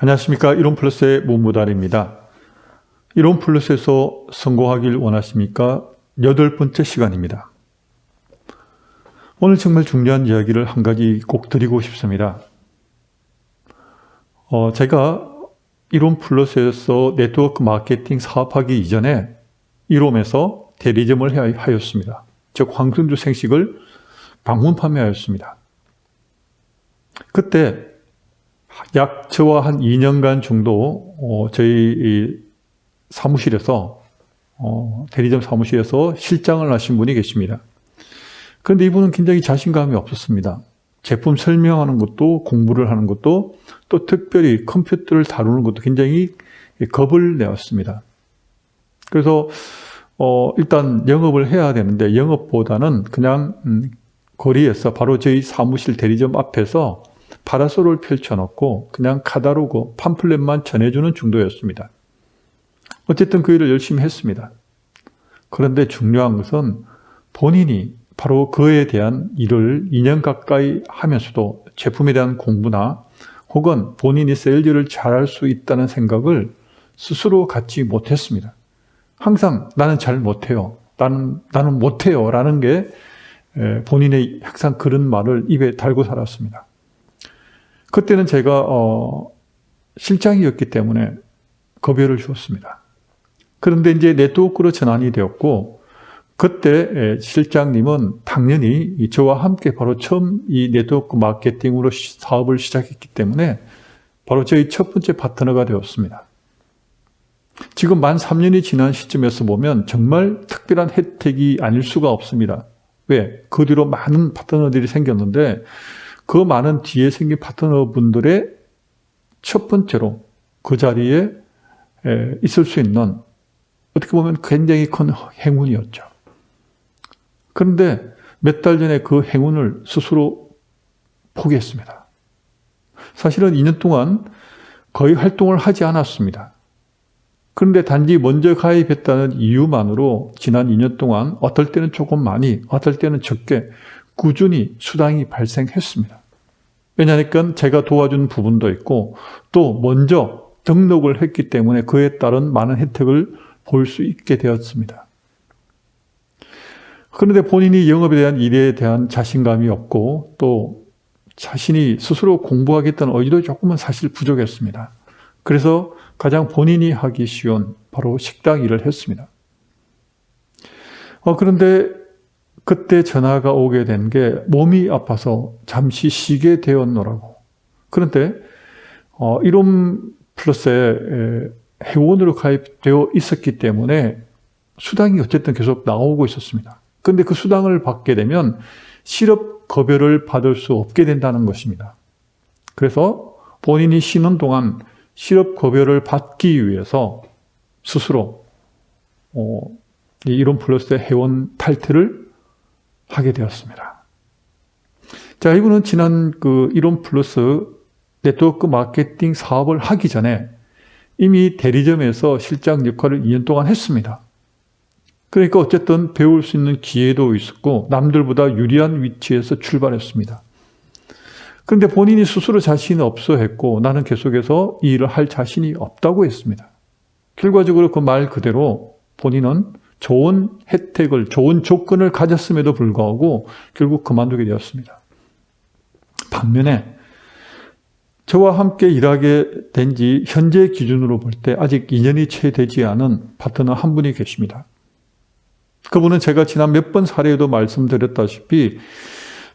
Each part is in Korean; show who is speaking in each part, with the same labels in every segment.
Speaker 1: 안녕하십니까. 이론플러스의 문무달입니다. 이론플러스에서 성공하길 원하십니까? 8번째 시간입니다. 오늘 정말 중요한 이야기를 한 가지 꼭 드리고 싶습니다. 제가 이론플러스에서 네트워크 마케팅 사업하기 이전에 이롬에서 대리점을 하였습니다. 즉 황금주 생식을 방문 판매하였습니다. 그때 약 저와 한 2년간 정도 저희 사무실에서 대리점 사무실에서 실장을 하신 분이 계십니다. 그런데 이분은 굉장히 자신감이 없었습니다. 제품 설명하는 것도 공부를 하는 것도 또 특별히 컴퓨터를 다루는 것도 굉장히 겁을 내었습니다. 그래서 일단 영업을 해야 되는데 영업보다는 그냥 거리에서 바로 저희 사무실 대리점 앞에서 파라솔을 펼쳐놓고 그냥 카다로그 팜플렛만 전해주는 정도였습니다. 어쨌든 그 일을 열심히 했습니다. 그런데 중요한 것은 본인이 바로 그에 대한 일을 2년 가까이 하면서도 제품에 대한 공부나 혹은 본인이 세일즈를 잘할 수 있다는 생각을 스스로 갖지 못했습니다. 항상 나는 잘 못해요. 나는 못해요. 라는 게 본인의 항상 그런 말을 입에 달고 살았습니다. 그때는 제가 실장이었기 때문에 급여를 주었습니다. 그런데 이제 네트워크로 전환이 되었고 그때 실장님은 당연히 저와 함께 바로 처음 이 네트워크 마케팅으로 사업을 시작했기 때문에 바로 저희 첫 번째 파트너가 되었습니다. 지금 만 3년이 지난 시점에서 보면 정말 특별한 혜택이 아닐 수가 없습니다. 왜? 그 뒤로 많은 파트너들이 생겼는데 그 많은 뒤에 생긴 파트너분들의 첫 번째로 그 자리에 있을 수 있는 어떻게 보면 굉장히 큰 행운이었죠. 그런데 몇 달 전에 그 행운을 스스로 포기했습니다. 사실은 2년 동안 거의 활동을 하지 않았습니다. 그런데 단지 먼저 가입했다는 이유만으로 지난 2년 동안 어떨 때는 조금 많이, 어떨 때는 적게 꾸준히 수당이 발생했습니다. 왜냐하니까 제가 도와준 부분도 있고 또 먼저 등록을 했기 때문에 그에 따른 많은 혜택을 볼 수 있게 되었습니다. 그런데 본인이 영업에 대한 일에 대한 자신감이 없고 또 자신이 스스로 공부하겠다는 의지도 조금은 사실 부족했습니다. 그래서 가장 본인이 하기 쉬운 바로 식당 일을 했습니다. 그런데 그때 전화가 오게 된 게 몸이 아파서 잠시 쉬게 되었노라고. 그런데 이론플러스에 회원으로 가입되어 있었기 때문에 수당이 어쨌든 계속 나오고 있었습니다. 그런데 그 수당을 받게 되면 실업급여를 받을 수 없게 된다는 것입니다. 그래서 본인이 쉬는 동안 실업급여를 받기 위해서 스스로 이론플러스의 회원 탈퇴를 하게 되었습니다. 자, 이분은 지난 이론플러스 네트워크 마케팅 사업을 하기 전에 이미 대리점에서 실장 역할을 2년 동안 했습니다. 그러니까 어쨌든 배울 수 있는 기회도 있었고 남들보다 유리한 위치에서 출발했습니다. 그런데 본인이 스스로 자신이 없어 했고 나는 계속해서 이 일을 할 자신이 없다고 했습니다. 결과적으로 그 말 그대로 본인은 좋은 혜택을, 좋은 조건을 가졌음에도 불구하고 결국 그만두게 되었습니다. 반면에 저와 함께 일하게 된 지 현재 기준으로 볼 때 아직 2년이 채 되지 않은 파트너 한 분이 계십니다. 그분은 제가 지난 몇 번 사례에도 말씀드렸다시피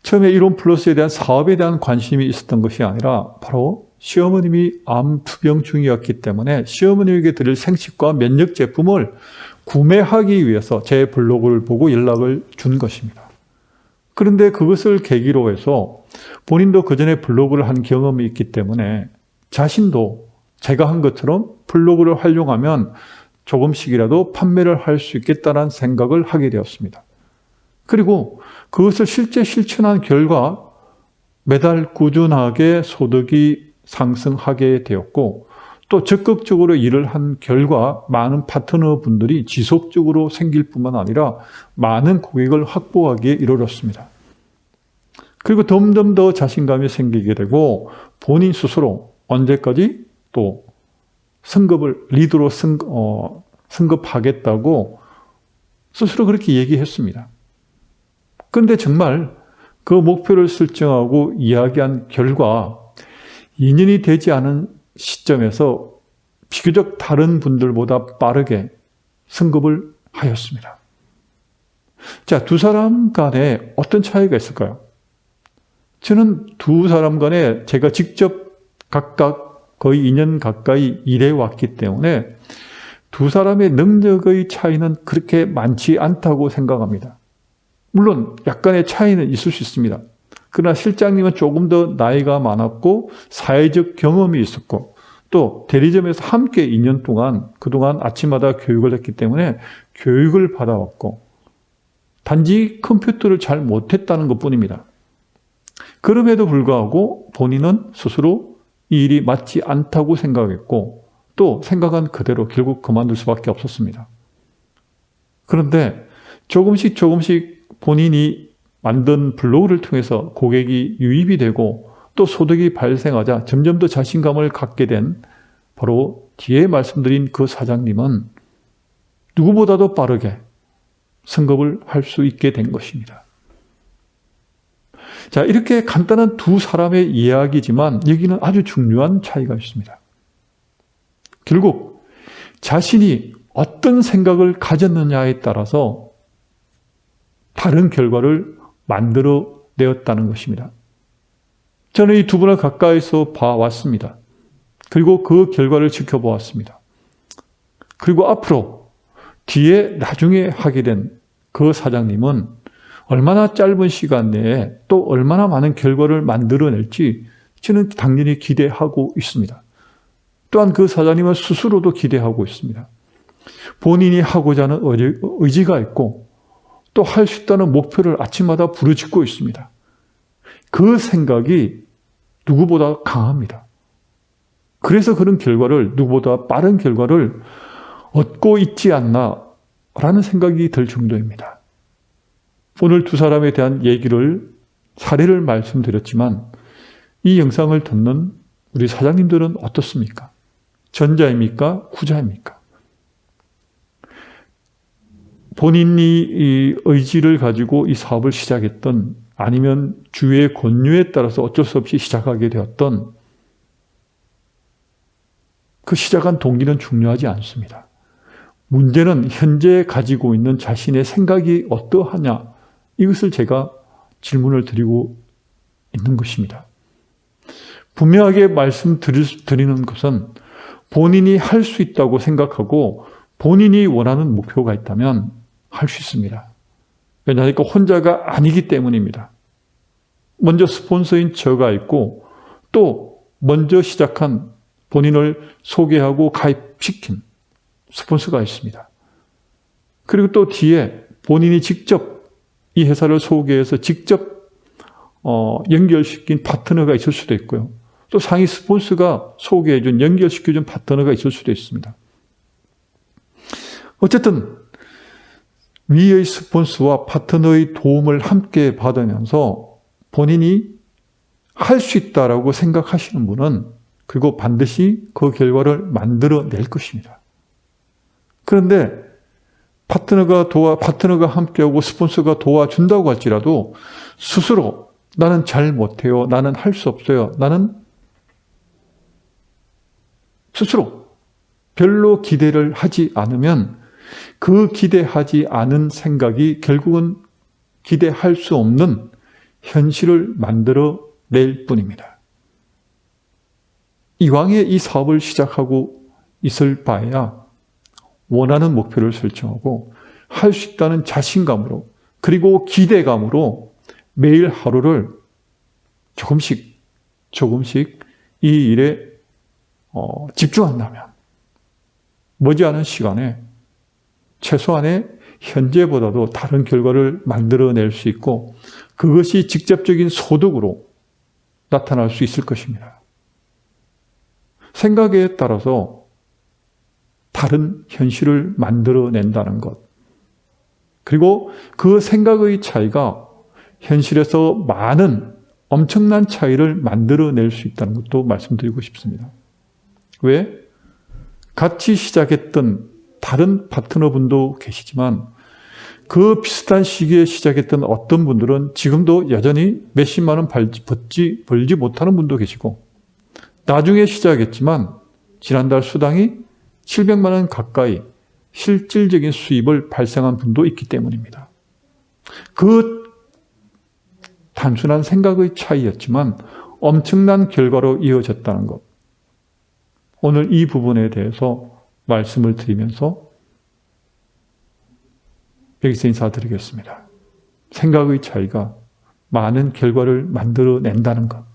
Speaker 1: 처음에 이론플러스에 대한 사업에 대한 관심이 있었던 것이 아니라 바로 시어머님이 암 투병 중이었기 때문에 시어머님에게 드릴 생식과 면역 제품을 구매하기 위해서 제 블로그를 보고 연락을 준 것입니다. 그런데 그것을 계기로 해서 본인도 그전에 블로그를 한 경험이 있기 때문에 자신도 제가 한 것처럼 블로그를 활용하면 조금씩이라도 판매를 할 수 있겠다는 생각을 하게 되었습니다. 그리고 그것을 실제 실천한 결과 매달 꾸준하게 소득이 상승하게 되었고 또 적극적으로 일을 한 결과 많은 파트너분들이 지속적으로 생길 뿐만 아니라 많은 고객을 확보하기에 이르렀습니다. 그리고 점점 더 자신감이 생기게 되고 본인 스스로 언제까지 또 승급을 리더로 승급하겠다고 스스로 그렇게 얘기했습니다. 그런데 정말 그 목표를 설정하고 이야기한 결과 2년이 되지 않은 시점에서 비교적 다른 분들보다 빠르게 승급을 하였습니다. 자, 두 사람 간에 어떤 차이가 있을까요? 저는 두 사람 간에 제가 직접 각각 거의 2년 가까이 일해왔기 때문에 두 사람의 능력의 차이는 그렇게 많지 않다고 생각합니다. 물론 약간의 차이는 있을 수 있습니다. 그러나 실장님은 조금 더 나이가 많았고 사회적 경험이 있었고 또 대리점에서 함께 2년 동안 그동안 아침마다 교육을 했기 때문에 교육을 받아왔고 단지 컴퓨터를 잘 못했다는 것뿐입니다. 그럼에도 불구하고 본인은 스스로 이 일이 맞지 않다고 생각했고 또 생각한 그대로 결국 그만둘 수밖에 없었습니다. 그런데 조금씩 본인이 만든 블로그를 통해서 고객이 유입이 되고 또 소득이 발생하자 점점 더 자신감을 갖게 된 바로 뒤에 말씀드린 그 사장님은 누구보다도 빠르게 승급을 할 수 있게 된 것입니다. 자, 이렇게 간단한 두 사람의 이야기지만 여기는 아주 중요한 차이가 있습니다. 결국 자신이 어떤 생각을 가졌느냐에 따라서 다른 결과를 만들어내었다는 것입니다. 저는 이 두 분을 가까이서 봐왔습니다. 그리고 그 결과를 지켜보았습니다. 그리고 앞으로 뒤에 나중에 하게 된 그 사장님은 얼마나 짧은 시간 내에 또 얼마나 많은 결과를 만들어낼지 저는 당연히 기대하고 있습니다. 또한 그 사장님은 스스로도 기대하고 있습니다. 본인이 하고자 하는 의지가 있고 또 할 수 있다는 목표를 아침마다 부르짖고 있습니다. 그 생각이 누구보다 강합니다. 그래서 그런 결과를, 누구보다 빠른 결과를 얻고 있지 않나라는 생각이 들 정도입니다. 오늘 두 사람에 대한 사례를 말씀드렸지만 이 영상을 듣는 우리 사장님들은 어떻습니까? 전자입니까? 후자입니까? 본인이 이 의지를 가지고 이 사업을 시작했던 아니면 주위의 권유에 따라서 어쩔 수 없이 시작하게 되었던 그 시작한 동기는 중요하지 않습니다. 문제는 현재 가지고 있는 자신의 생각이 어떠하냐, 이것을 제가 질문을 드리고 있는 것입니다. 분명하게 말씀드리는 것은 본인이 할 수 있다고 생각하고 본인이 원하는 목표가 있다면 할 수 있습니다. 왜냐하니까 혼자가 아니기 때문입니다. 먼저 스폰서인 저가 있고 또 먼저 시작한 본인을 소개하고 가입시킨 스폰서가 있습니다. 그리고 또 뒤에 본인이 직접 이 회사를 소개해서 직접 연결시킨 파트너가 있을 수도 있고요. 또 상위 스폰서가 소개해준, 연결시켜준 파트너가 있을 수도 있습니다. 어쨌든 위의 스폰서와 파트너의 도움을 함께 받으면서 본인이 할 수 있다라고 생각하시는 분은 그리고 반드시 그 결과를 만들어낼 것입니다. 그런데 파트너가 함께하고 스폰서가 도와준다고 할지라도 스스로 나는 잘 못해요, 나는 할 수 없어요, 나는 스스로 별로 기대를 하지 않으면 그 기대하지 않은 생각이 결국은 기대할 수 없는 현실을 만들어낼 뿐입니다. 이왕에 이 사업을 시작하고 있을 바에야 원하는 목표를 설정하고 할 수 있다는 자신감으로 그리고 기대감으로 매일 하루를 조금씩 이 일에 집중한다면 머지않은 시간에 최소한의 현재보다도 다른 결과를 만들어낼 수 있고 그것이 직접적인 소득으로 나타날 수 있을 것입니다. 생각에 따라서 다른 현실을 만들어낸다는 것. 그리고 그 생각의 차이가 현실에서 많은 엄청난 차이를 만들어낼 수 있다는 것도 말씀드리고 싶습니다. 왜? 같이 시작했던 다른 파트너분도 계시지만 그 비슷한 시기에 시작했던 어떤 분들은 지금도 여전히 몇십만 원 벌지 못하는 분도 계시고, 나중에 시작했지만 지난달 수당이 700만 원 가까이 실질적인 수입을 발생한 분도 있기 때문입니다. 그 단순한 생각의 차이였지만 엄청난 결과로 이어졌다는 것. 오늘 이 부분에 대해서 말씀을 드리면서 여기서 인사드리겠습니다. 생각의 차이가 많은 결과를 만들어낸다는 것,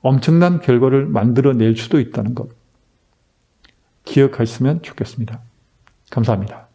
Speaker 1: 엄청난 결과를 만들어낼 수도 있다는 것, 기억하셨으면 좋겠습니다. 감사합니다.